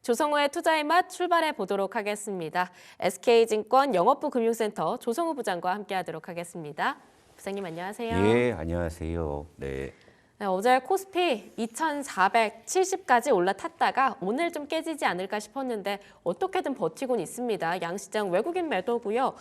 조성우의 투자의 맛 출발해 보도록 하겠습니다. SK증권 영업부 금융센터 조성우 부장과 함께하도록 하겠습니다. 부장님 안녕하세요. 예, 안녕하세요. 네. 네, 어제 코스피 2,470까지 올라탔다가 오늘 좀 깨지지 않을까 싶었는데 어떻게든 버티곤 있습니다. 양시장 외국인 매도고요.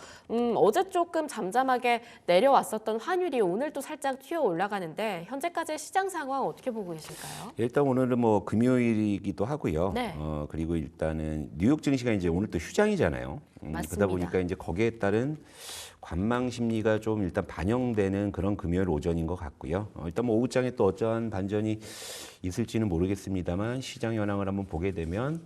어제 조금 잠잠하게 내려왔었던 환율이 오늘 또 살짝 튀어 올라가는데 현재까지의 시장 상황 어떻게 보고 계실까요? 일단 오늘은 뭐 금요일이기도 하고요. 네. 그리고 일단은 뉴욕 증시가 이제 오늘 또 휴장이잖아요. 맞습니다. 그러다 보니까 이제 거기에 따른 관망 심리가 좀 일단 반영되는 그런 금요일 오전인 것 같고요. 일단 뭐 오후장에 또 어떠한 반전이 있을지는 모르겠습니다만 시장 현황을 한번 보게 되면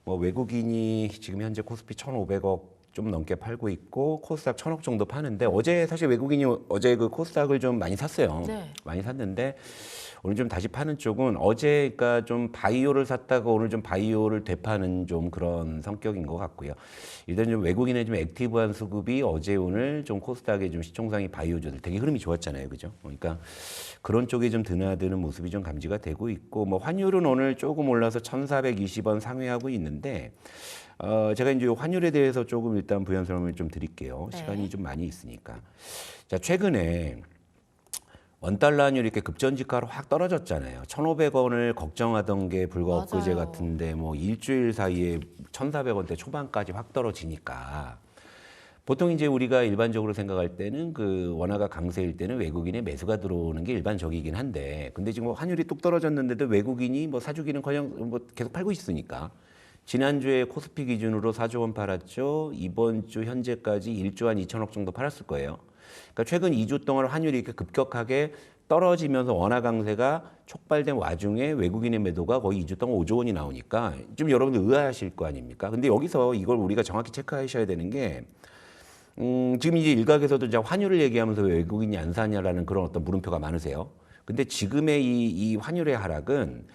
뭐 외국인이 지금 현재 코스피 1,500억 좀 넘게 팔고 있고 코스닥 1,000억 정도 파는데 어제 사실 외국인이 어제 그 코스닥을 좀 많이 샀어요. 네. 많이 샀는데 오늘 좀 다시 파는 쪽은 어제 그러니까 좀 바이오를 샀다가 오늘 좀 바이오를 되파는 좀 그런 성격인 것 같고요. 일단 좀 외국인의 좀 액티브한 수급이 어제 오늘 좀 코스닥의 좀 시총상위 바이오주들 되게 흐름이 좋았잖아요, 그죠? 그러니까 그런 쪽에 좀 드나드는 모습이 좀 감지가 되고 있고 뭐 환율은 오늘 조금 올라서 1,420원 상회하고 있는데. 제가 이제 환율에 대해서 조금 일단 부연 설명을 좀 드릴게요. 네. 시간이 좀 많이 있으니까. 자, 최근에 원달러 환율이 이렇게 급전직하로 확 떨어졌잖아요. 1,500원을 걱정하던 게 불과 엊그제 맞아요. 같은데 뭐 일주일 사이에 1,400원대 초반까지 확 떨어지니까 보통 이제 우리가 일반적으로 생각할 때는 그 원화가 강세일 때는 외국인의 매수가 들어오는 게 일반적이긴 한데 근데 지금 환율이 뚝 떨어졌는데도 외국인이 뭐 사주기는커녕 뭐 계속 팔고 있으니까 지난주에 코스피 기준으로 4조 원 팔았죠. 이번 주 현재까지 1조 한 2천억 정도 팔았을 거예요. 그러니까 최근 2주 동안 환율이 이렇게 급격하게 떨어지면서 원화 강세가 촉발된 와중에 외국인의 매도가 거의 2주 동안 5조 원이 나오니까 좀 여러분들 의아하실 거 아닙니까? 근데 여기서 이걸 우리가 정확히 체크하셔야 되는 게 지금 이제 일각에서도 이제 환율을 얘기하면서 왜 외국인이 안 사냐라는 그런 어떤 물음표가 많으세요. 근데 지금의 이 환율의 하락은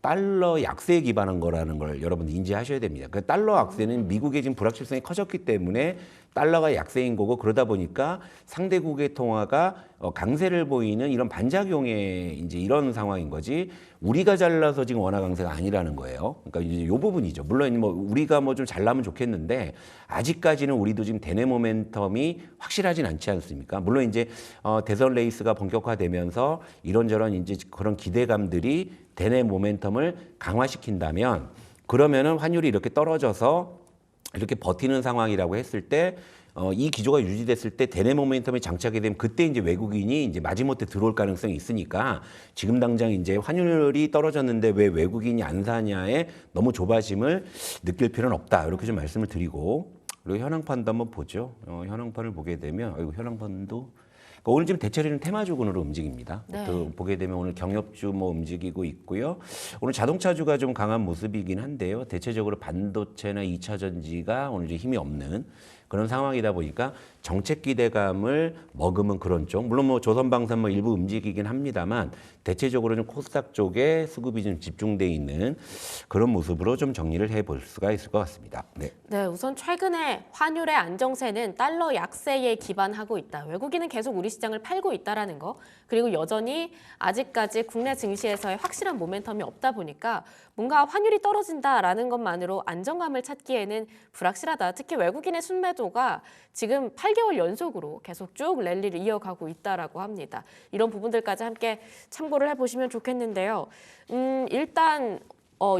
달러 약세에 기반한 거라는 걸 여러분들 인지하셔야 됩니다. 그 달러 약세는 미국의 지금 불확실성이 커졌기 때문에 달러가 약세인 거고 그러다 보니까 상대국의 통화가 강세를 보이는 이런 반작용의 이제 이런 상황인 거지 우리가 잘나서 지금 원화 강세가 아니라는 거예요. 그러니까 이제 이 부분이죠. 물론 뭐 우리가 뭐 좀 잘나면 좋겠는데 아직까지는 우리도 지금 대내 모멘텀이 확실하진 않지 않습니까? 물론 이제 대선 레이스가 본격화되면서 이런저런 이제 그런 기대감들이 대내 모멘텀을 강화시킨다면 그러면은 환율이 이렇게 떨어져서 이렇게 버티는 상황이라고 했을 때, 이 기조가 유지됐을 때 대내 모멘텀이 장착이 되면 그때 이제 외국인이 이제 마지못해 들어올 가능성이 있으니까 지금 당장 이제 환율이 떨어졌는데 왜 외국인이 안 사냐에 너무 조바심을 느낄 필요는 없다. 이렇게 좀 말씀을 드리고 그리고 현황판도 한번 보죠. 현황판을 보게 되면 현황판도 오늘 지금 대체로는 테마주군으로 움직입니다. 네. 또 보게 되면 오늘 경협주 뭐 움직이고 있고요. 오늘 자동차주가 좀 강한 모습이긴 한데요. 대체적으로 반도체나 2차 전지가 오늘 좀 힘이 없는 그런 상황이다 보니까 정책 기대감을 머금은 그런 쪽. 물론 뭐 조선방산 뭐 일부 움직이긴 합니다만 대체적으로는 코스닥 쪽에 수급이 좀 집중돼 있는 그런 모습으로 좀 정리를 해볼 수가 있을 것 같습니다. 네. 네, 우선 최근에 환율의 안정세는 달러 약세에 기반하고 있다. 외국인은 계속 우리 시장을 팔고 있다라는 거. 그리고 여전히 아직까지 국내 증시에서의 확실한 모멘텀이 없다 보니까 뭔가 환율이 떨어진다라는 것만으로 안정감을 찾기에는 불확실하다. 특히 외국인의 순매도가 지금 8개월 연속으로 계속 쭉 랠리를 이어가고 있다라고 합니다. 이런 부분들까지 함께 참고를 해보시면 좋겠는데요. 일단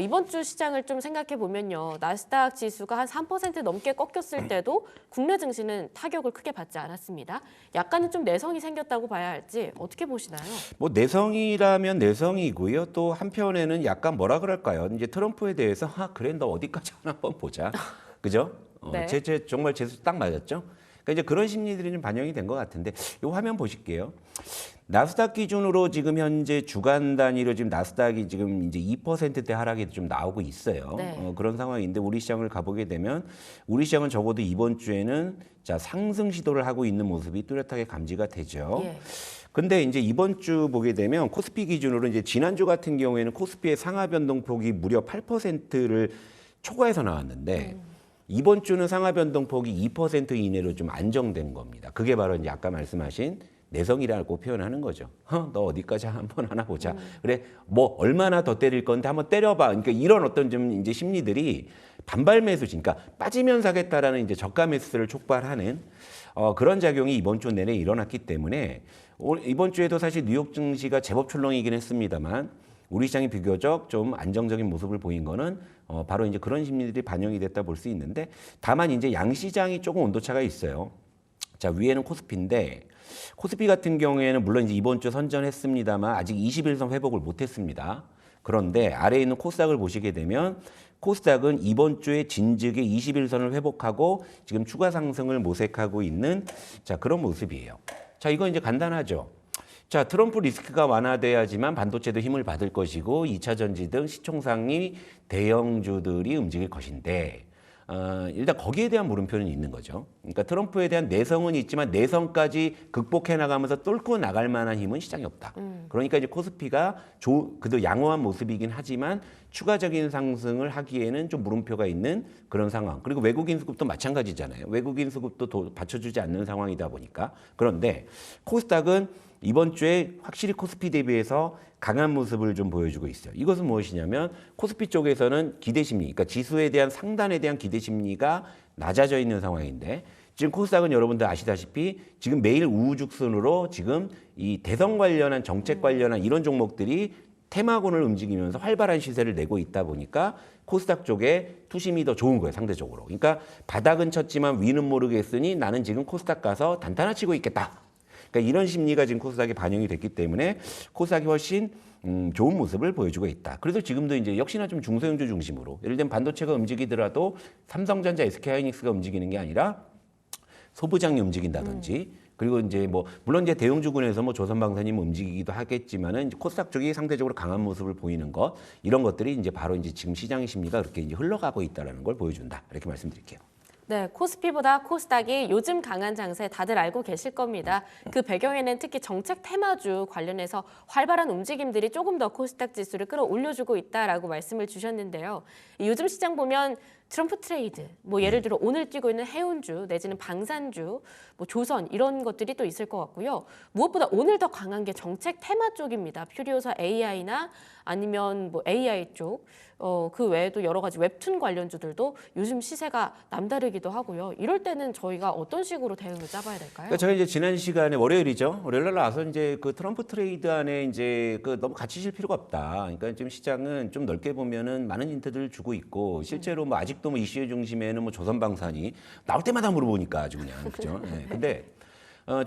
이번 주 시장을 좀 생각해 보면요. 나스닥 지수가 한 3% 넘게 꺾였을 때도 국내 증시는 타격을 크게 받지 않았습니다. 약간은 좀 내성이 생겼다고 봐야 할지 어떻게 보시나요? 뭐 내성이라면 내성이고요. 또 한편에는 약간 뭐라 그럴까요? 이제 트럼프에 대해서 그래 너 어디까지 하나 한번 보자. 그죠? 네. 제 정말 제수 딱 맞았죠? 그러니까 이제 그런 심리들이 좀 반영이 된 것 같은데 이 화면 보실게요. 나스닥 기준으로 지금 현재 주간 단위로 지금 나스닥이 지금 이제 2%대 하락이 좀 나오고 있어요. 네. 그런 상황인데 우리 시장을 가보게 되면 우리 시장은 적어도 이번 주에는 자 상승 시도를 하고 있는 모습이 뚜렷하게 감지가 되죠. 예. 근데 이제 이번 주 보게 되면 코스피 기준으로 이제 지난주 같은 경우에는 코스피의 상하 변동폭이 무려 8%를 초과해서 나왔는데 이번 주는 상하 변동폭이 2% 이내로 좀 안정된 겁니다. 그게 바로 이제 아까 말씀하신 내성이라고 표현하는 거죠. 너 어디까지 한번 하나 보자. 그래, 뭐 얼마나 더 때릴 건데 한번 때려봐. 그러니까 이런 어떤 좀 이제 심리들이 반발 매수지, 그러니까 빠지면 사겠다라는 이제 저가 매수를 촉발하는 그런 작용이 이번 주 내내 일어났기 때문에 이번 주에도 사실 뉴욕 증시가 제법 출렁이긴 했습니다만 우리 시장이 비교적 좀 안정적인 모습을 보인 거는 바로 이제 그런 심리들이 반영이 됐다 볼 수 있는데, 다만 이제 양시장이 조금 온도차가 있어요. 자, 위에는 코스피인데 코스피 같은 경우에는 물론 이제 이번 주 선전했습니다만 아직 21선 회복을 못했습니다. 그런데 아래에 있는 코스닥을 보시게 되면 코스닥은 이번 주에 진즉에 21선을 회복하고 지금 추가 상승을 모색하고 있는 자, 그런 모습이에요. 자, 이건 이제 간단하죠. 자, 트럼프 리스크가 완화돼야지만 반도체도 힘을 받을 것이고 2차 전지 등 시총상위 대형주들이 움직일 것인데 일단 거기에 대한 물음표는 있는 거죠. 그러니까 트럼프에 대한 내성은 있지만 내성까지 극복해 나가면서 뚫고 나갈 만한 힘은 시장에 없다. 그러니까 이제 코스피가 그래도 양호한 모습이긴 하지만 추가적인 상승을 하기에는 좀 물음표가 있는 그런 상황. 그리고 외국인 수급도 마찬가지잖아요. 외국인 수급도 받쳐주지 않는 상황이다 보니까. 그런데 코스닥은 이번 주에 확실히 코스피 대비해서 강한 모습을 좀 보여주고 있어요. 이것은 무엇이냐면 코스피 쪽에서는 기대 심리, 그러니까 지수에 대한 상단에 대한 기대 심리가 낮아져 있는 상황인데 지금 코스닥은 여러분들 아시다시피 지금 매일 우후죽순으로 지금 이 대선 관련한 정책 관련한 이런 종목들이 테마군을 움직이면서 활발한 시세를 내고 있다 보니까 코스닥 쪽에 투심이 더 좋은 거예요, 상대적으로. 그러니까 바닥은 쳤지만 위는 모르겠으니 나는 지금 코스닥 가서 단타나 치고 있겠다. 그러니까 이런 심리가 지금 코스닥에 반영이 됐기 때문에 코스닥이 훨씬 좋은 모습을 보여주고 있다. 그래서 지금도 이제 역시나 좀 중소형주 중심으로 예를 들면 반도체가 움직이더라도 삼성전자, SK하이닉스가 움직이는 게 아니라 소부장이 움직인다든지 그리고 이제 뭐 물론 이제 대형주군에서 뭐 조선방산이 움직이기도 하겠지만은 코스닥 쪽이 상대적으로 강한 모습을 보이는 것 이런 것들이 이제 바로 이제 지금 시장의 심리가 그렇게 이제 흘러가고 있다라는 걸 보여준다. 이렇게 말씀드릴게요. 네, 코스피보다 코스닥이 요즘 강한 장세 다들 알고 계실 겁니다. 그 배경에는 특히 정책 테마주 관련해서 활발한 움직임들이 조금 더 코스닥 지수를 끌어올려주고 있다라고 말씀을 주셨는데요. 요즘 시장 보면 트럼프 트레이드, 뭐 예를 들어 오늘 뛰고 있는 해운주 내지는 방산주, 뭐 조선 이런 것들이 또 있을 것 같고요. 무엇보다 오늘 더 강한 게 정책 테마 쪽입니다. 퓨리오사 AI나 아니면 뭐 AI 쪽, 그 외에도 여러 가지 웹툰 관련주들도 요즘 시세가 남다르기도 하고요. 이럴 때는 저희가 어떤 식으로 대응을 짜봐야 될까요? 그러니까 저희 이제 지난 시간에 월요일이죠. 월요일 날 나와서 이제 그 트럼프 트레이드 안에 이제 그 너무 갇히실 필요가 없다. 그러니까 지금 시장은 좀 넓게 보면은 많은 힌트들을 주고 있고 실제로 뭐 아직도 뭐 이슈의 중심에는 뭐 조선방산이 나올 때마다 물어보니까 아주 그냥 그죠. 네. 근데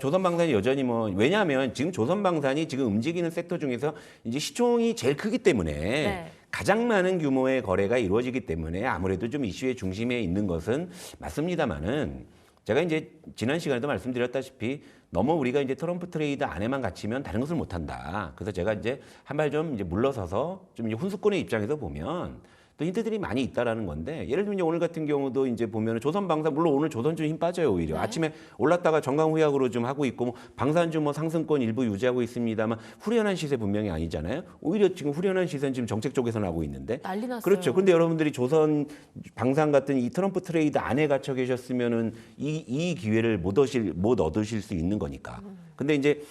조선방산이 여전히 뭐 왜냐하면 지금 조선방산이 지금 움직이는 섹터 중에서 이제 시총이 제일 크기 때문에 네. 가장 많은 규모의 거래가 이루어지기 때문에 아무래도 좀 이슈의 중심에 있는 것은 맞습니다만은 제가 이제 지난 시간에도 말씀드렸다시피 너무 우리가 이제 트럼프 트레이드 안에만 갇히면 다른 것을 못한다. 그래서 제가 이제 한 발 좀 이제 물러서서 좀 이제 훈수권의 입장에서 보면 또 힌트들이 많이 있다라는 건데 예를 들면 오늘 같은 경우도 이제 보면 조선방산 물론 오늘 조선 좀 힘 빠져요 오히려 네. 아침에 올랐다가 정강 후약으로 좀 하고 있고 뭐 방산주 뭐 상승권 일부 유지하고 있습니다만 후련한 시세 분명히 아니잖아요. 오히려 지금 후련한 시세는 지금 정책 쪽에서 나오고 있는데 난리 났어요. 그렇죠. 근데 여러분들이 조선 방산 같은 이 트럼프 트레이드 안에 갇혀 계셨으면은 이 기회를 못 얻으실 수 있는 거니까. 근데 이제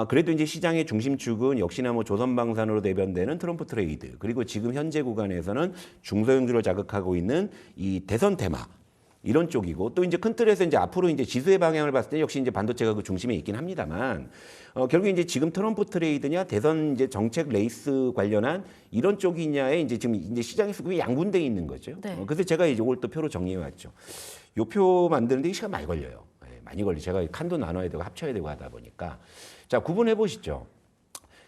그래도 이제 시장의 중심축은 역시나 뭐 조선방산으로 대변되는 트럼프 트레이드 그리고 지금 현재 구간에서는 중소형주를 자극하고 있는 이 대선 테마 이런 쪽이고 또 이제 큰 틀에서 이제 앞으로 이제 지수의 방향을 봤을 때 역시 이제 반도체가 그 중심에 있긴 합니다만 결국 이제 지금 트럼프 트레이드냐 대선 이제 정책 레이스 관련한 이런 쪽이냐에 이제 지금 이제 시장의 수급이 양분돼 있는 거죠. 네. 그래서 제가 이제 이걸 또 표로 정리해 왔죠. 요 표 만드는데 시간 많이 걸려요. 많이 걸려. 제가 칸도 나눠야 되고 합쳐야 되고 하다 보니까 자 구분해 보시죠.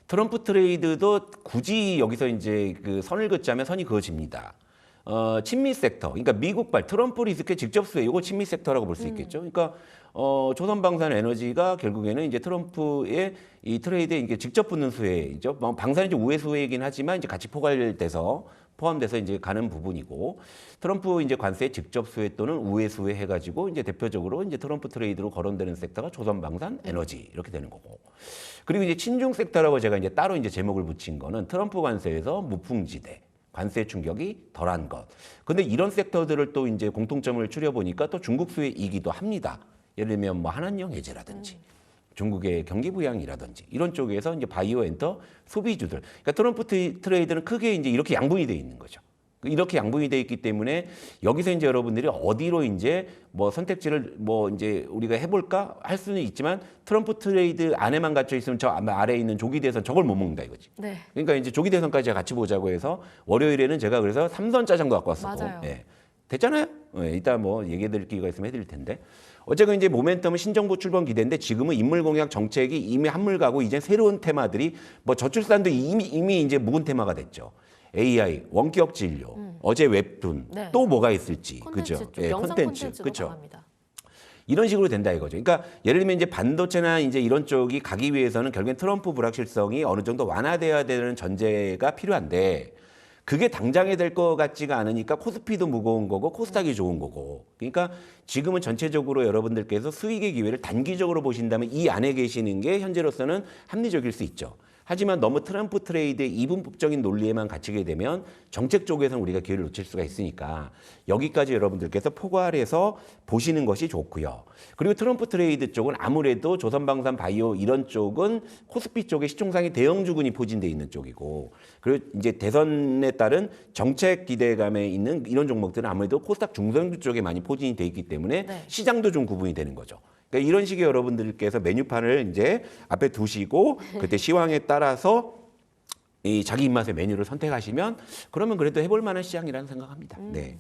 트럼프 트레이드도 굳이 여기서 이제 그 선을 긋자면 선이 그어집니다. 친미 섹터, 그러니까 미국발 트럼프 리스크의 직접 수혜, 이거 친미 섹터라고 볼 수 있겠죠. 그러니까 조선방산 에너지가 결국에는 이제 트럼프의 이 트레이드에 이게 직접 붙는 수혜이죠. 뭐 방산이 이제 우회 수혜이긴 하지만 이제 같이 포함돼서 이제 가는 부분이고 트럼프 이제 관세의 직접 수혜 또는 우회 수혜 해가지고 이제 대표적으로 이제 트럼프 트레이드로 거론되는 섹터가 조선방산 에너지 이렇게 되는 거고 그리고 이제 친중 섹터라고 제가 이제 따로 이제 제목을 붙인 거는 트럼프 관세에서 무풍지대. 관세 충격이 덜한 것. 근데 이런 섹터들을 또 이제 공통점을 추려보니까 또 중국 수혜이기도 합니다. 예를 들면 뭐 한한령 해제라든지 중국의 경기 부양이라든지 이런 쪽에서 이제 바이오 엔터 소비주들. 그러니까 트럼프 트레이드는 크게 이제 이렇게 양분이 돼 있는 거죠. 이렇게 양분이 돼 있기 때문에 여기서 이제 여러분들이 어디로 이제 뭐 선택지를 뭐 이제 우리가 해볼까 할 수는 있지만 트럼프 트레이드 안에만 갇혀 있으면 저 아래에 있는 조기 대선 저걸 못 먹는다 이거지. 네. 그러니까 이제 조기 대선까지 같이 보자고 해서 월요일에는 제가 그래서 삼선 짜장도 갖고 왔었고. 맞아요. 예. 됐잖아요. 예, 이따 뭐 얘기해드릴 기회가 있으면 해드릴 텐데. 어쨌든 이제 모멘텀은 신정부 출범 기대인데 지금은 인물 공약 정책이 이미 한물 가고 이제 새로운 테마들이 뭐 저출산도 이미 이제 묵은 테마가 됐죠. AI, 원격 진료, 어제 웹툰, 네. 또 뭐가 있을지, 콘텐츠 그죠? 쪽, 예, 영상 콘텐츠, 콘텐츠도 그죠? 강합니다. 이런 식으로 된다 이거죠. 그러니까 예를 들면 이제 반도체나 이제 이런 쪽이 가기 위해서는 결국엔 트럼프 불확실성이 어느 정도 완화돼야 되는 전제가 필요한데 그게 당장에 될 것 같지가 않으니까 코스피도 무거운 거고 코스닥이 좋은 거고. 그러니까 지금은 전체적으로 여러분들께서 수익의 기회를 단기적으로 보신다면 이 안에 계시는 게 현재로서는 합리적일 수 있죠. 하지만 너무 트럼프 트레이드의 이분법적인 논리에만 갇히게 되면 정책 쪽에서는 우리가 기회를 놓칠 수가 있으니까 여기까지 여러분들께서 포괄해서 보시는 것이 좋고요. 그리고 트럼프 트레이드 쪽은 아무래도 조선방산 바이오 이런 쪽은 코스피 쪽에 시총상의 대형 주군이 포진돼 있는 쪽이고 그리고 이제 대선에 따른 정책 기대감에 있는 이런 종목들은 아무래도 코스닥 중성주 쪽에 많이 포진이 돼 있기 때문에 네. 시장도 좀 구분이 되는 거죠. 그러니까 이런 식의 여러분들께서 메뉴판을 이제 앞에 두시고 그때 시황에 따라서 이 자기 입맛의 메뉴를 선택하시면 그러면 그래도 해볼 만한 시장이라는 생각합니다. 네.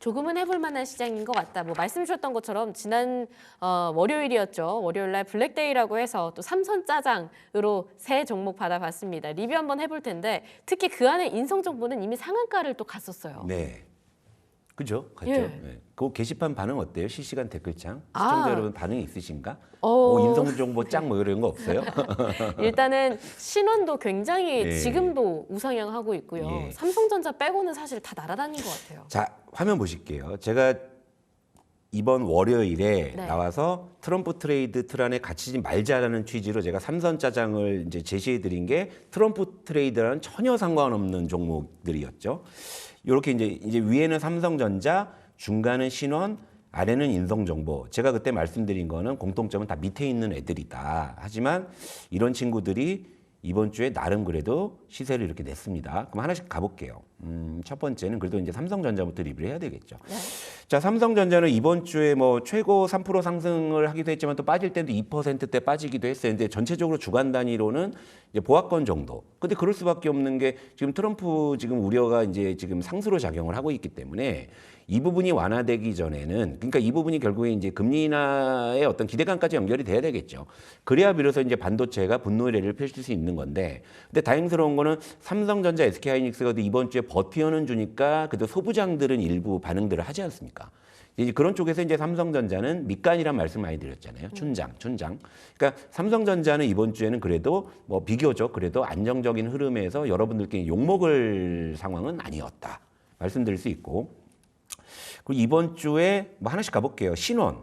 조금은 해볼 만한 시장인 것 같다. 뭐 말씀 주셨던 것처럼 지난 월요일이었죠. 월요일 날 블랙데이라고 해서 또 삼선 짜장으로 새 종목 받아봤습니다. 리뷰 한번 해볼 텐데 특히 그 안에 인성 정보는 이미 상한가를 또 갔었어요. 네. 그죠? 갔죠. 예. 네. 그 게시판 반응 어때요? 실시간 댓글창. 아. 시청자 여러분 반응이 있으신가? 어. 인성 정보 짱 뭐 이런 거 없어요? 일단은 신원도 굉장히 예. 지금도 우상향하고 있고요. 예. 삼성전자 빼고는 사실 다 날아다닌 것 같아요. 자, 화면 보실게요. 제가 이번 월요일에 네. 나와서 트럼프 트레이드 틀 안에 갇히지 말자라는 취지로 제가 삼선 짜장을 이제 제시해 드린 게 트럼프 트레이드라는 전혀 상관없는 종목들이었죠. 이렇게 이제 위에는 삼성전자, 중간은 신원, 아래는 인성정보. 제가 그때 말씀드린 거는 공통점은 다 밑에 있는 애들이다. 하지만 이런 친구들이 이번 주에 나름 그래도 시세를 이렇게 냈습니다. 그럼 하나씩 가볼게요. 첫 번째는 그래도 이제 삼성전자부터 리뷰를 해야 되겠죠. 네. 자, 삼성전자는 이번 주에 뭐 최고 3% 상승을 하기도 했지만 또 빠질 때도 2%대 빠지기도 했어요. 근데 전체적으로 주간 단위로는 이제 보합권 정도. 근데 그럴 수밖에 없는 게 지금 트럼프 지금 우려가 이제 지금 상수로 작용을 하고 있기 때문에 이 부분이 완화되기 전에는 그러니까 이 부분이 결국에 이제 금리 인하의 어떤 기대감까지 연결이 돼야 되겠죠. 그래야 비로소 이제 반도체가 분노의 례를 펼칠 수 있는 건데 근데 다행스러운 거는 삼성전자, SK하이닉스가 이번 주에 버티어는 주니까 그래도 소부장들은 일부 반응들을 하지 않습니까? 이제 그런 쪽에서 이제 삼성전자는 밑간이란 말씀 많이 드렸잖아요. 춘장. 그러니까 삼성전자는 이번 주에는 그래도 뭐 비교적 그래도 안정적인 흐름에서 여러분들께 욕먹을 상황은 아니었다. 말씀드릴 수 있고. 그리고 이번 주에 뭐 하나씩 가볼게요. 신원.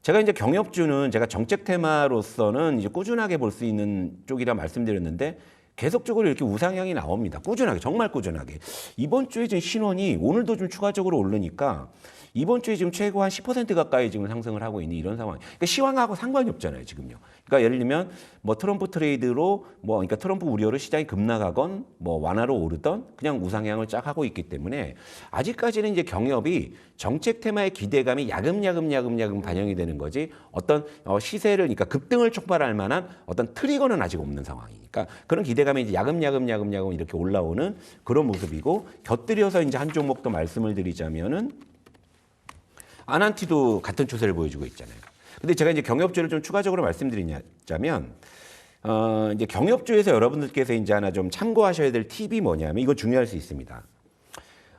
제가 이제 경협주는 제가 정책 테마로서는 이제 꾸준하게 볼 수 있는 쪽이라 말씀드렸는데 계속적으로 이렇게 우상향이 나옵니다. 꾸준하게, 정말 꾸준하게. 이번 주에 지금 신원이 오늘도 좀 추가적으로 오르니까 이번 주에 지금 최고 한 10% 가까이 지금 상승을 하고 있는 이런 상황. 그러니까 시황하고 상관이 없잖아요, 지금요. 그러니까 예를 들면 뭐 트럼프 트레이드로 뭐 그러니까 트럼프 우려로 시장이 급락하건 뭐 완화로 오르던 그냥 우상향을 쫙 하고 있기 때문에 아직까지는 이제 경협이 정책 테마의 기대감이 야금야금 반영이 되는 거지 어떤 시세를 그러니까 급등을 촉발할 만한 어떤 트리거는 아직 없는 상황이니까 그런 기대감이 이제 야금야금 이렇게 올라오는 그런 모습이고 곁들여서 이제 한 종목 더 말씀을 드리자면은 아난티도 같은 추세를 보여주고 있잖아요. 근데 제가 이제 경협주를 좀 추가적으로 말씀드리자면, 이제 경협주에서 여러분들께서 이제 하나 좀 참고하셔야 될 팁이 뭐냐면, 이거 중요할 수 있습니다.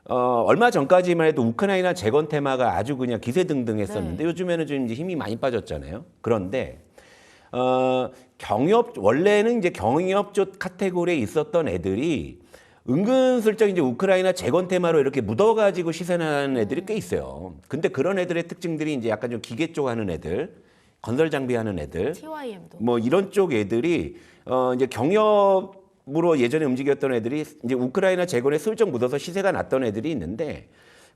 얼마 전까지만 해도 우크라이나 재건 테마가 아주 그냥 기세등등했었는데, 네. 요즘에는 좀 이제 힘이 많이 빠졌잖아요. 그런데, 원래는 이제 경협주 카테고리에 있었던 애들이 은근슬쩍 이제 우크라이나 재건 테마로 이렇게 묻어가지고 시세나는 애들이 꽤 있어요. 근데 그런 애들의 특징들이 이제 약간 좀 기계 쪽 하는 애들, 건설 장비하는 애들, TYM도. 뭐 이런 쪽 애들이 이제 경협으로 예전에 움직였던 애들이 이제 우크라이나 재건에 슬쩍 묻어서 시세가 났던 애들이 있는데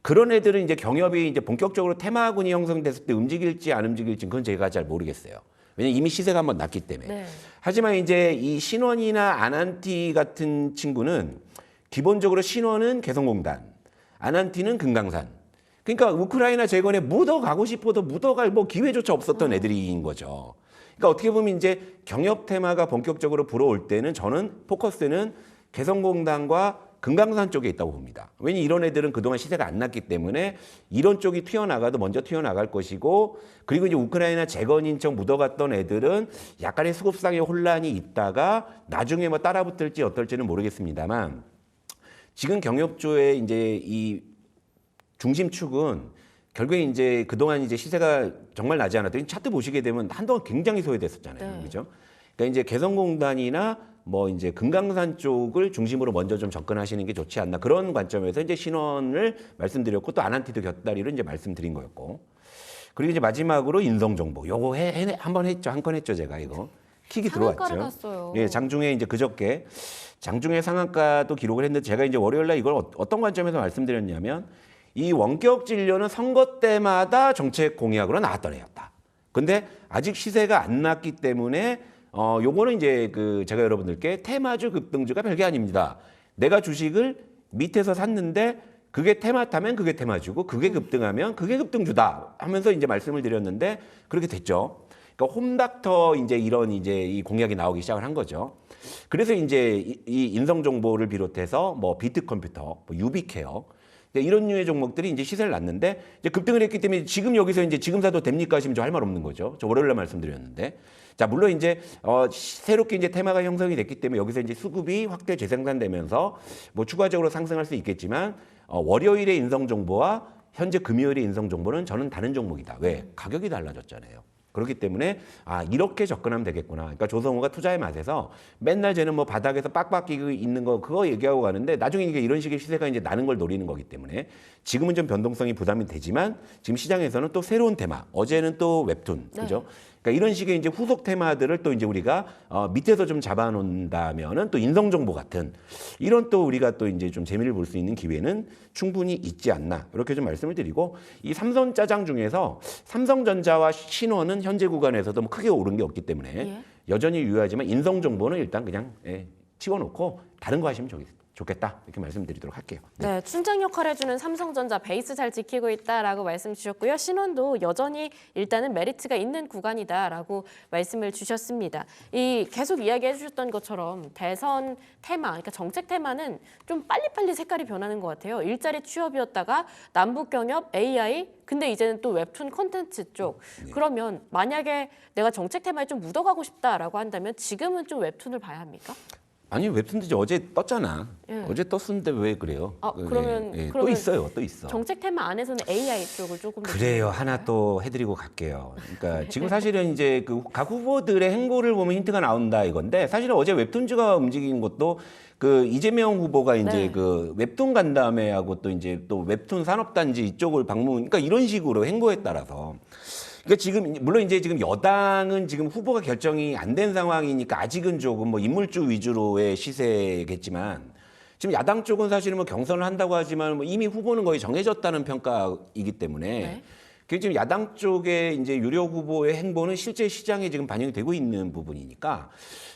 그런 애들은 이제 경협이 이제 본격적으로 테마군이 형성됐을 때 움직일지 안 움직일지 그건 제가 잘 모르겠어요. 왜냐면 이미 시세가 한번 났기 때문에. 네. 하지만 이제 이 신원이나 아난티 같은 친구는 기본적으로 신원은 개성공단, 아난티는 금강산. 그러니까 우크라이나 재건에 묻어가고 싶어도 묻어갈 뭐 기회조차 없었던 애들인 거죠. 그러니까 어떻게 보면 이제 경협 테마가 본격적으로 불어올 때는 저는 포커스는 개성공단과 금강산 쪽에 있다고 봅니다. 왜냐면 이런 애들은 그동안 시세가 안 났기 때문에 이런 쪽이 튀어나가도 먼저 튀어나갈 것이고, 그리고 이제 우크라이나 재건인 척 묻어갔던 애들은 약간의 수급상의 혼란이 있다가 나중에 뭐 따라붙을지 어떨지는 모르겠습니다만, 지금 경협조의 이제 이 중심축은 결국에 이제 그동안 이제 시세가 정말 나지 않았더니 차트 보시게 되면 한동안 굉장히 소외됐었잖아요. 네. 그죠? 그러니까 이제 개성공단이나 뭐 이제 금강산 쪽을 중심으로 먼저 좀 접근하시는 게 좋지 않나, 그런 관점에서 이제 신원을 말씀드렸고, 또 아난티도 곁다리로 이제 말씀드린 거였고, 그리고 이제 마지막으로 인성정보 요거 한번 했죠. 한 건 했죠. 제가 이거 킥이 상한가를 들어왔죠. 갔어요. 예, 장중에 이제 그저께 장중에 상한가도 기록을 했는데, 제가 이제 월요일 날 이걸 어떤 관점에서 말씀드렸냐면, 이 원격 진료는 선거 때마다 정책 공약으로 나왔던 애였다. 근데 아직 시세가 안 났기 때문에 요거는 이제 그 제가 여러분들께 테마주 급등주가 별게 아닙니다. 내가 주식을 밑에서 샀는데 그게 테마 타면 그게 테마주고, 그게 급등하면 그게 급등주다 하면서 이제 말씀을 드렸는데 그렇게 됐죠. 그러니까 홈닥터 이제 이런 이제 이 공약이 나오기 시작을 한 거죠. 그래서 이제 이 인성 정보를 비롯해서 뭐 비트컴퓨터, 뭐 유비케어 이런 류의 종목들이 이제 시세를 났는데 이제 급등을 했기 때문에 지금 여기서 이제 지금 사도 됩니까 하시면 저 할 말 없는 거죠. 저 월요일에 말씀드렸는데, 자 물론 이제 새롭게 이제 테마가 형성이 됐기 때문에 여기서 이제 수급이 확대 재생산되면서 뭐 추가적으로 상승할 수 있겠지만, 월요일의 인성 정보와 현재 금요일의 인성 정보는 저는 다른 종목이다. 왜? 가격이 달라졌잖아요. 그렇기 때문에 이렇게 접근하면 되겠구나. 그러니까 조성호가 투자의 맛에서 맨날 쟤는 뭐 바닥에서 빡빡 끼고 있는 거 그거 얘기하고 가는데, 나중에 이게 이런 식의 시세가 이제 나는 걸 노리는 거기 때문에 지금은 좀 변동성이 부담이 되지만, 지금 시장에서는 또 새로운 테마, 어제는 또 웹툰, 네. 그죠? 그러니까 이런 식의 이제 후속 테마들을 또 이제 우리가 밑에서 좀 잡아놓는다면은 또 인성 정보 같은 이런 또 우리가 또 이제 좀 재미를 볼 수 있는 기회는 충분히 있지 않나, 이렇게 좀 말씀을 드리고, 이 삼선 짜장 중에서 삼성전자와 신원은 현재 구간에서도 뭐 크게 오른 게 없기 때문에 예. 여전히 유효하지만 인성 정보는 일단 그냥 치워놓고 다른 거 하시면 좋겠다, 이렇게 말씀드리도록 할게요. 네, 춘장 역할을 해주는 삼성전자 베이스 잘 지키고 있다라고 말씀 주셨고요. 신원도 여전히 일단은 메리트가 있는 구간이다라고 말씀을 주셨습니다. 이 계속 이야기해 주셨던 것처럼 대선 테마, 그러니까 정책 테마는 좀 빨리빨리 색깔이 변하는 것 같아요. 일자리 취업이었다가 남북 경협, AI, 근데 이제는 또 웹툰 콘텐츠 쪽. 그러면 만약에 내가 정책 테마에 좀 묻어가고 싶다라고 한다면 지금은 좀 웹툰을 봐야 합니까? 아니 웹툰도 이제 어제 떴잖아. 예. 어제 떴었는데 왜 그래요? 그러면 또 있어요. 또 있어. 정책 테마 안에서는 AI 쪽을 조금 더 그래요. 보는 하나 건가요? 또 해드리고 갈게요. 그러니까 지금 사실은 이제 그 각 후보들의 행보를 보면 힌트가 나온다 이건데, 사실은 어제 웹툰즈가 움직인 것도 그 이재명 후보가 이제 네. 그 웹툰 간담회 하고 또 이제 또 웹툰 산업단지 이쪽을 방문, 그러니까 이런 식으로 행보에 따라서. 그러니까 지금 물론 이제 지금 여당은 지금 후보가 결정이 안 된 상황이니까 아직은 조금 뭐 인물주 위주로의 시세겠지만, 지금 야당 쪽은 사실은 뭐 경선을 한다고 하지만 뭐 이미 후보는 거의 정해졌다는 평가이기 때문에 네. 그 지금 야당 쪽의 이제 유력 후보의 행보는 실제 시장에 지금 반영이 되고 있는 부분이니까,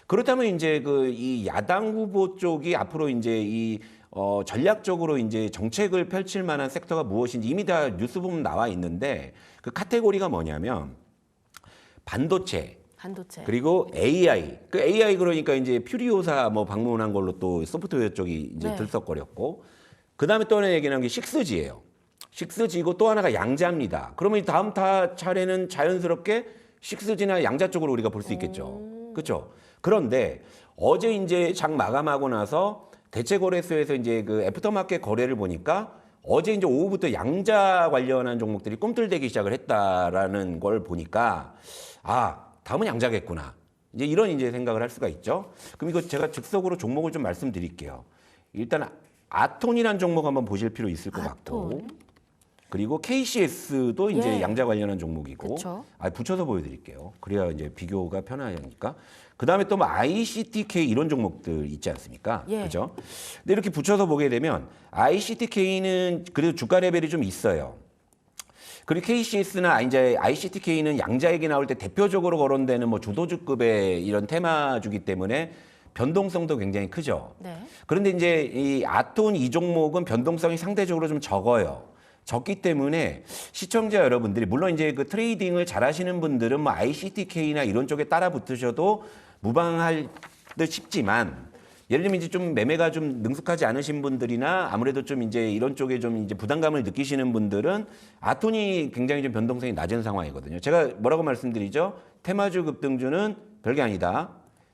그렇다면 이제 그 이 야당 후보 쪽이 앞으로 이제 이 전략적으로 이제 정책을 펼칠 만한 섹터가 무엇인지 이미 다 뉴스 보면 나와 있는데, 그 카테고리가 뭐냐면 반도체, 그리고 AI. 그 AI 그러니까 이제 퓨리오사 뭐 방문한 걸로 또 소프트웨어 쪽이 이제 네. 들썩거렸고, 그 다음에 또 하나 얘기하는 게 6G예요. 6G고 또 하나가 양자입니다. 그러면 다음 차례는 자연스럽게 6G나 양자 쪽으로 우리가 볼 수 있겠죠. 그렇죠? 그런데 어제 이제 장 마감하고 나서 대체거래소에서 이제 그 애프터마켓 거래를 보니까 어제 이제 오후부터 양자 관련한 종목들이 꿈틀대기 시작을 했다라는 걸 보니까, 다음은 양자겠구나. 이제 이런 이제 생각을 할 수가 있죠. 그럼 이거 제가 즉석으로 종목을 좀 말씀드릴게요. 일단 아톤이라는 종목 한번 보실 필요 있을 것 같고, 그리고 KCS도 이제 예. 양자 관련한 종목이고, 그쵸. 붙여서 보여드릴게요. 그래야 이제 비교가 편하니까. 그 다음에 또 뭐 ICTK 이런 종목들 있지 않습니까? 예. 그죠? 근데 이렇게 붙여서 보게 되면 ICTK는 그래도 주가 레벨이 좀 있어요. 그리고 KCS나 이제 ICTK는 양자액이 나올 때 대표적으로 거론되는 뭐 주도주급의 이런 테마주기 때문에 변동성도 굉장히 크죠. 네. 그런데 이제 이 아톤 이 종목은 변동성이 상대적으로 좀 적어요. 적기 때문에 시청자 여러분들이 물론 이제 그 트레이딩을 잘하시는 분들은 뭐 ICTK나 이런 쪽에 따라 붙으셔도 무방할 듯 싶지만 예를 들면 이제 좀 매매가 좀 능숙하지 않으신 분들이나 아무래도 좀 이제 이런 쪽에 좀 이제 부담감을 느끼시는 분들은 아톤이 굉장히 좀 변동성이 낮은 상황이거든요. 제가 뭐라고 말씀드리죠? 테마주 급등주는 별게 아니다.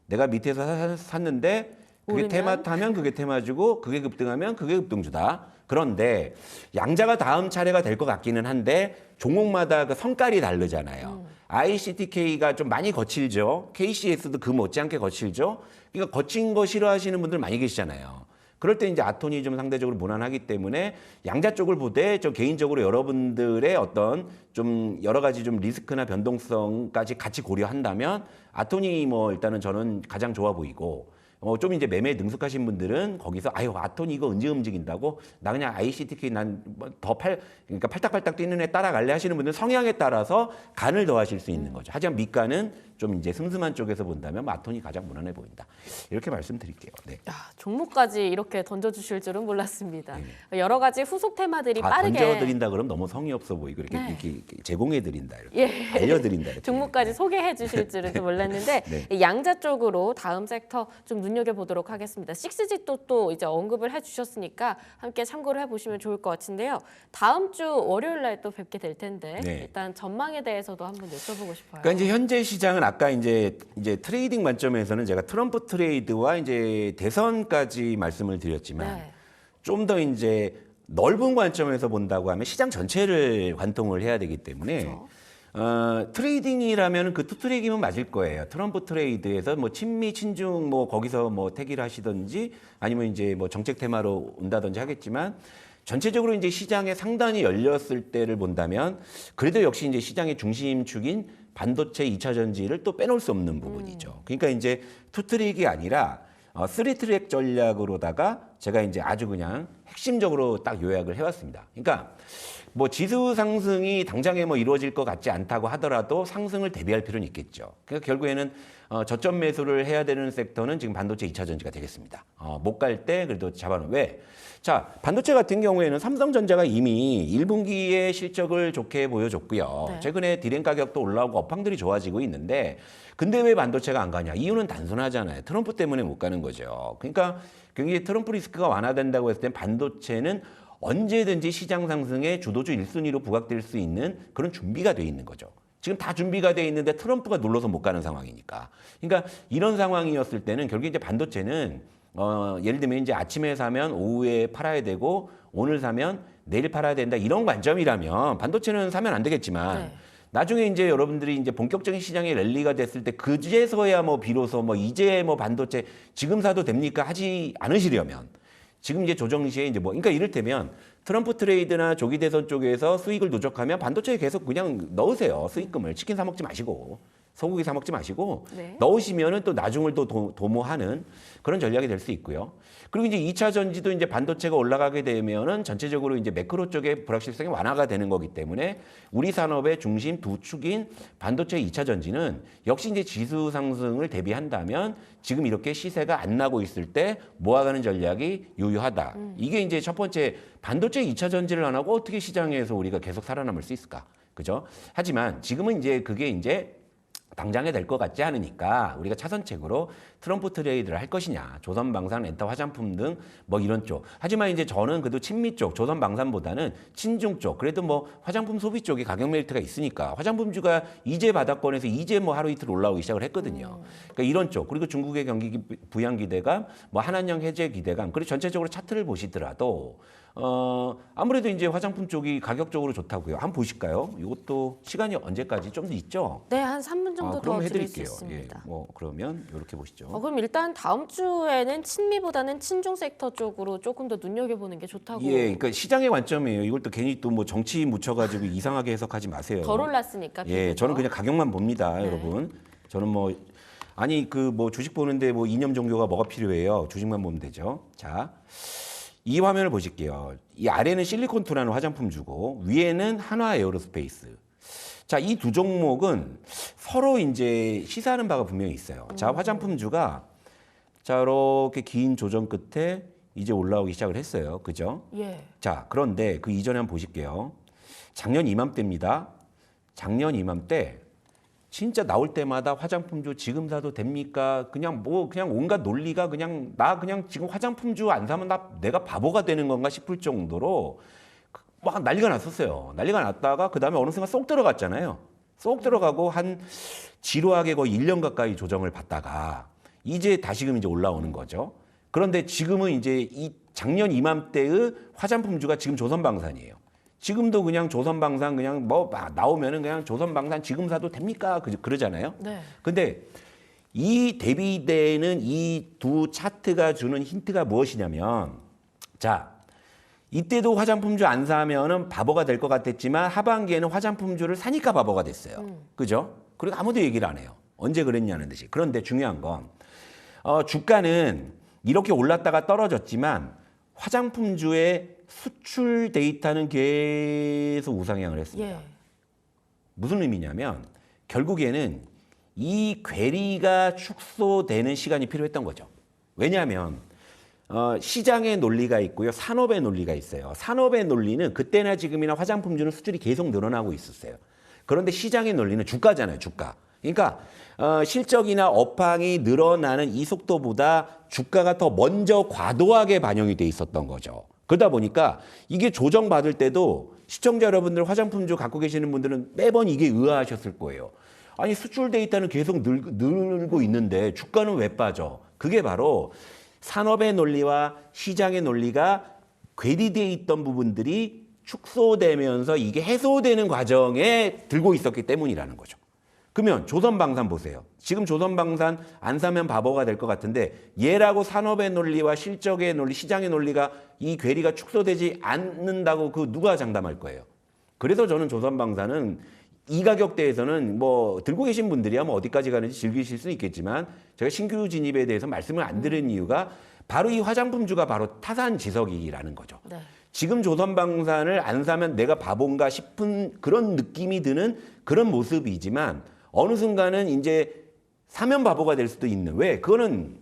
내가 밑에서 샀는데 그게 오르면? 테마 타면 그게 테마주고 그게 급등하면 그게 급등주다. 그런데 양자가 다음 차례가 될 것 같기는 한데 종목마다 그 성깔이 다르잖아요. ICTK가 좀 많이 거칠죠. KCS도 그 못지않게 거칠죠. 그러니까 거친 거 싫어하시는 분들 많이 계시잖아요. 그럴 때 이제 아톤이 좀 상대적으로 무난하기 때문에 양자 쪽을 보되 저 개인적으로 여러분들의 어떤 좀 여러 가지 좀 리스크나 변동성까지 같이 고려한다면 아톤이 뭐 일단은 저는 가장 좋아 보이고 좀 이제 매매에 능숙하신 분들은 거기서 아유 아톤이 이거 언제 움직인다고 나 그냥 ICTK 난 더 그러니까 팔딱팔딱 뛰는 애 따라갈래 하시는 분들은 성향에 따라서 간을 더하실 수 있는 거죠. 하지만 밑간은 좀 이제 슴슴한 쪽에서 본다면 아톤이 가장 무난해 보인다. 이렇게 말씀드릴게요. 네. 야, 종목까지 이렇게 던져주실 줄은 몰랐습니다. 여러 가지 후속 테마들이 빠르게 던져드린다 그러면 너무 성의 없어 보이고 이렇게, 네. 이렇게 제공해드린다 이렇게 예. 알려드린다 이렇게. 종목까지 소개해 주실 줄은 좀 몰랐는데 네. 이 양자 쪽으로 다음 섹터 좀 눈여겨보도록 하겠습니다. 6G도 또 이제 언급을 해주셨으니까 함께 참고를 해보시면 좋을 것 같은데요. 다음 주 월요일 날 또 뵙게 될 텐데 네. 일단 전망에 대해서도 한번 여쭤보고 싶어요. 그러니까 이제 현재 시장은 아까 이제 트레이딩 관점에서는 제가 트럼프 트레이드와 이제 대선까지 말씀을 드렸지만 네. 좀 더 이제 넓은 관점에서 본다고 하면 시장 전체를 관통을 해야 되기 때문에 그렇죠. 트레이딩이라면 그 투트랙이면 맞을 거예요. 트럼프 트레이드에서 뭐 친미 친중 뭐 거기서 뭐 태기를 하시든지 아니면 이제 뭐 정책 테마로 온다든지 하겠지만 전체적으로 이제 시장의 상단이 열렸을 때를 본다면 그래도 역시 이제 시장의 중심축인 반도체 2차 전지를 또 빼놓을 수 없는 부분이죠. 그러니까 이제 투트랙이 아니라 3트랙 전략으로다가 제가 이제 아주 그냥 핵심적으로 딱 요약을 해왔습니다. 그러니까 뭐 지수 상승이 당장에 뭐 이루어질 것 같지 않다고 하더라도 상승을 대비할 필요는 있겠죠. 그러니까 결국에는 저점 매수를 해야 되는 섹터는 지금 반도체 2차 전지가 되겠습니다. 못 갈 때 그래도 잡아놓은 왜? 자, 반도체 같은 경우에는 삼성전자가 이미 1분기에 실적을 좋게 보여줬고요. 네. 최근에 디램 가격도 올라오고 업황들이 좋아지고 있는데 근데 왜 반도체가 안 가냐? 이유는 단순하잖아요. 트럼프 때문에 못 가는 거죠. 그러니까 굉장히 트럼프 리스크가 완화된다고 했을 때 반도체는 언제든지 시장 상승의 주도주 1순위로 부각될 수 있는 그런 준비가 돼 있는 거죠. 지금 다 준비가 돼 있는데 트럼프가 눌러서 못 가는 상황이니까. 그러니까 이런 상황이었을 때는 결국 이제 반도체는 예를 들면 이제 아침에 사면 오후에 팔아야 되고 오늘 사면 내일 팔아야 된다 이런 관점이라면 반도체는 사면 안 되겠지만 네. 나중에 이제 여러분들이 이제 본격적인 시장의 랠리가 됐을 때 그제서야 뭐 비로소 뭐 이제 뭐 반도체 지금 사도 됩니까 하지 않으시려면 지금 이제 조정 시에 이제 뭐 그러니까 이를테면 트럼프 트레이드나 조기 대선 쪽에서 수익을 누적하면 반도체에 계속 그냥 넣으세요. 수익금을 치킨 사 먹지 마시고 소고기 사 먹지 마시고 네. 넣으시면은 또 나중을 또 도모하는 그런 전략이 될 수 있고요. 그리고 이제 2차 전지도 이제 반도체가 올라가게 되면은 전체적으로 이제 매크로 쪽의 불확실성이 완화가 되는 거기 때문에 우리 산업의 중심 두 축인 반도체 2차 전지는 역시 이제 지수 상승을 대비한다면 지금 이렇게 시세가 안 나고 있을 때 모아가는 전략이 유효하다. 이게 이제 첫 번째 반도체 2차 전지를 안 하고 어떻게 시장에서 우리가 계속 살아남을 수 있을까? 그죠? 하지만 지금은 이제 그게 이제 당장에 될 것 같지 않으니까 우리가 차선책으로 트럼프 트레이드를 할 것이냐, 조선방산, 렌터 화장품 등 뭐 이런 쪽. 하지만 이제 저는 그래도 친미 쪽, 조선방산보다는 친중 쪽, 그래도 뭐 화장품 소비 쪽에 가격 메리트가 있으니까 화장품주가 이제 바닥권에서 이제 뭐 하루 이틀 올라오기 시작을 했거든요. 그러니까 이런 쪽, 그리고 중국의 경기 부양 기대감, 뭐 한한령 해제 기대감, 그리고 전체적으로 차트를 보시더라도 아무래도 이제 화장품 쪽이 가격적으로 좋다고요. 한번 보실까요? 이것도 시간이 언제까지 좀 더 있죠? 네, 한 3분 정도 더 그럼 드릴 수 해드릴게요. 있습니다. 뭐 그러면 이렇게 보시죠. 그럼 일단 다음 주에는 친미보다는 친중 섹터 쪽으로 조금 더 눈여겨보는 게 좋다고. 예, 그러니까 시장의 관점이에요. 이걸 또 괜히 또 뭐 정치 묻혀가지고 이상하게 해석하지 마세요. 덜 올랐으니까. 예, 비교가. 저는 그냥 가격만 봅니다, 네. 여러분. 저는 뭐 아니 그 뭐 주식 보는데 뭐 이념 종교가 뭐가 필요해요? 주식만 보면 되죠. 자, 이 화면을 보실게요. 이 아래는 실리콘투라는 화장품주고 위에는 한화 에어로스페이스. 자, 이 두 종목은 서로 이제 시사하는 바가 분명히 있어요. 자, 화장품주가 자, 이렇게 긴 조정 끝에 이제 올라오기 시작을 했어요. 그죠? 예. 자, 그런데 그 이전에 한번 보실게요. 작년 이맘때입니다. 작년 이맘때 진짜 나올 때마다 화장품주 지금 사도 됩니까? 그냥 온갖 논리가 그냥 지금 화장품주 안 사면 내가 바보가 되는 건가 싶을 정도로 막 난리가 났었어요. 난리가 났다가 그다음에 어느 순간 쏙 들어갔잖아요. 쏙 들어가고 한 지루하게 거의 1년 가까이 조정을 받다가 이제 다시금 이제 올라오는 거죠. 그런데 지금은 이제 이 작년 이맘때의 화장품주가 지금 조선방산이에요. 지금도 그냥 조선방산 그냥 뭐 나오면은 그냥 조선방산 지금 사도 됩니까? 그러잖아요. 네. 근데 이 대비되는 이 두 차트가 주는 힌트가 무엇이냐면 자, 이때도 화장품주 안 사면은 바보가 될 것 같았지만 하반기에는 화장품주를 사니까 바보가 됐어요. 그죠? 그리고 아무도 얘기를 안 해요. 언제 그랬냐는 듯이. 그런데 중요한 건 주가는 이렇게 올랐다가 떨어졌지만 화장품주의 수출 데이터는 계속 우상향을 했습니다. 예. 무슨 의미냐면 결국에는 이 괴리가 축소되는 시간이 필요했던 거죠. 왜냐하면 시장의 논리가 있고요. 산업의 논리가 있어요. 산업의 논리는 그때나 지금이나 화장품주는 수출이 계속 늘어나고 있었어요. 그런데 시장의 논리는 주가잖아요. 주가. 그러니까 실적이나 업황이 늘어나는 이 속도보다 주가가 더 먼저 과도하게 반영이 돼 있었던 거죠. 그러다 보니까 이게 조정받을 때도 시청자 여러분들 화장품주 갖고 계시는 분들은 매번 이게 의아하셨을 거예요. 아니 수출 데이터는 계속 늘고 있는데 주가는 왜 빠져? 그게 바로 산업의 논리와 시장의 논리가 괴리되어 있던 부분들이 축소되면서 이게 해소되는 과정에 들고 있었기 때문이라는 거죠. 그러면 조선방산 보세요. 지금 조선방산 안 사면 바보가 될 것 같은데 얘라고 산업의 논리와 실적의 논리, 시장의 논리가 이 괴리가 축소되지 않는다고 그 누가 장담할 거예요. 그래서 저는 조선방산은 이 가격대에서는 뭐 들고 계신 분들이야 뭐 어디까지 가는지 즐기실 수 있겠지만 제가 신규 진입에 대해서 말씀을 안 드린 이유가 바로 이 화장품주가 바로 타산지석이라는 거죠. 네. 지금 조선방산을 안 사면 내가 바본가 싶은 그런 느낌이 드는 그런 모습이지만 어느 순간은 이제 사면 바보가 될 수도 있는 왜? 그거는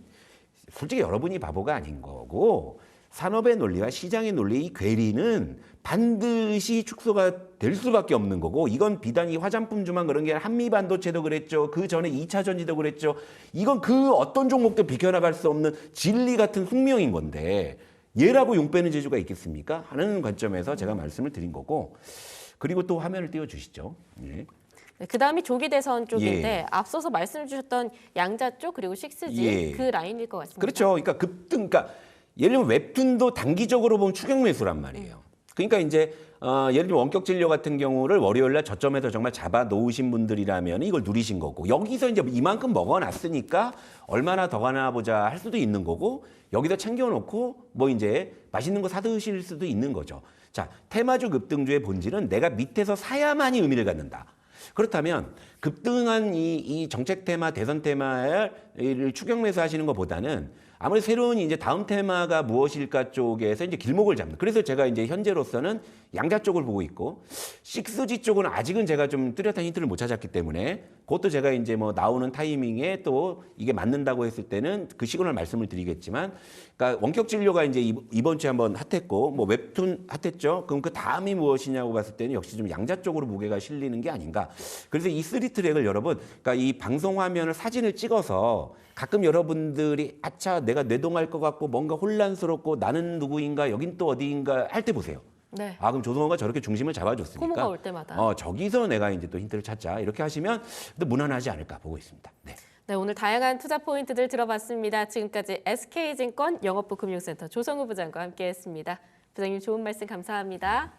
솔직히 여러분이 바보가 아닌 거고 산업의 논리와 시장의 논리의 괴리는 반드시 축소가 될 수밖에 없는 거고 이건 비단 이 화장품주만 그런 게 아니라 한미반도체도 그랬죠. 그 전에 2차 전지도 그랬죠. 이건 그 어떤 종목도 비켜나갈 수 없는 진리 같은 숙명인 건데 얘라고 용 빼는 재주가 있겠습니까? 하는 관점에서 제가 말씀을 드린 거고 그리고 또 화면을 띄워주시죠. 예. 네, 그다음이 조기 대선 쪽인데 예. 앞서서 말씀 주셨던 양자 쪽 그리고 식스지 예. 그 라인일 것 같습니다. 그렇죠. 그러니까 급등, 그러니까 예를 들면 웹툰도 단기적으로 보면 추격 매수란 말이에요. 그러니까 이제 예를 들면 원격 진료 같은 경우를 월요일 날 저점에서 정말 잡아 놓으신 분들이라면 이걸 누리신 거고 여기서 이제 이만큼 먹어놨으니까 얼마나 더 가나 보자 할 수도 있는 거고 여기서 챙겨놓고 뭐 이제 맛있는 거 사 드실 수도 있는 거죠. 자, 테마주 급등주의 본질은 내가 밑에서 사야만이 의미를 갖는다. 그렇다면 급등한 이 정책 테마, 대선 테마를 추격 매수하시는 것보다는 아무리 새로운 이제 다음 테마가 무엇일까 쪽에서 이제 길목을 잡는. 그래서 제가 이제 현재로서는 양자 쪽을 보고 있고 6G 쪽은 아직은 제가 좀 뚜렷한 힌트를 못 찾았기 때문에 그것도 제가 이제 뭐 나오는 타이밍에 또 이게 맞는다고 했을 때는 그 시그널 말씀을 드리겠지만 그러니까 원격 진료가 이제 이번 주에 한번 핫했고 뭐 웹툰 핫했죠. 그럼 그 다음이 무엇이냐고 봤을 때는 역시 좀 양자 쪽으로 무게가 실리는 게 아닌가. 그래서 이 3트랙을 여러분 그러니까 이 방송 화면을 사진을 찍어서 가끔 여러분들이 아차 내가 뇌동할 것 같고 뭔가 혼란스럽고 나는 누구인가 여긴 또 어디인가 할 때 보세요. 네. 아 그럼 조성호가 저렇게 중심을 잡아줬으니까 코모가 올 때마다. 저기서 내가 이제 또 힌트를 찾자 이렇게 하시면 또 무난하지 않을까 보고 있습니다. 네. 네, 오늘 다양한 투자 포인트들 들어봤습니다. 지금까지 SK증권 영업부 금융센터 조성우 부장과 함께했습니다. 부장님 좋은 말씀 감사합니다.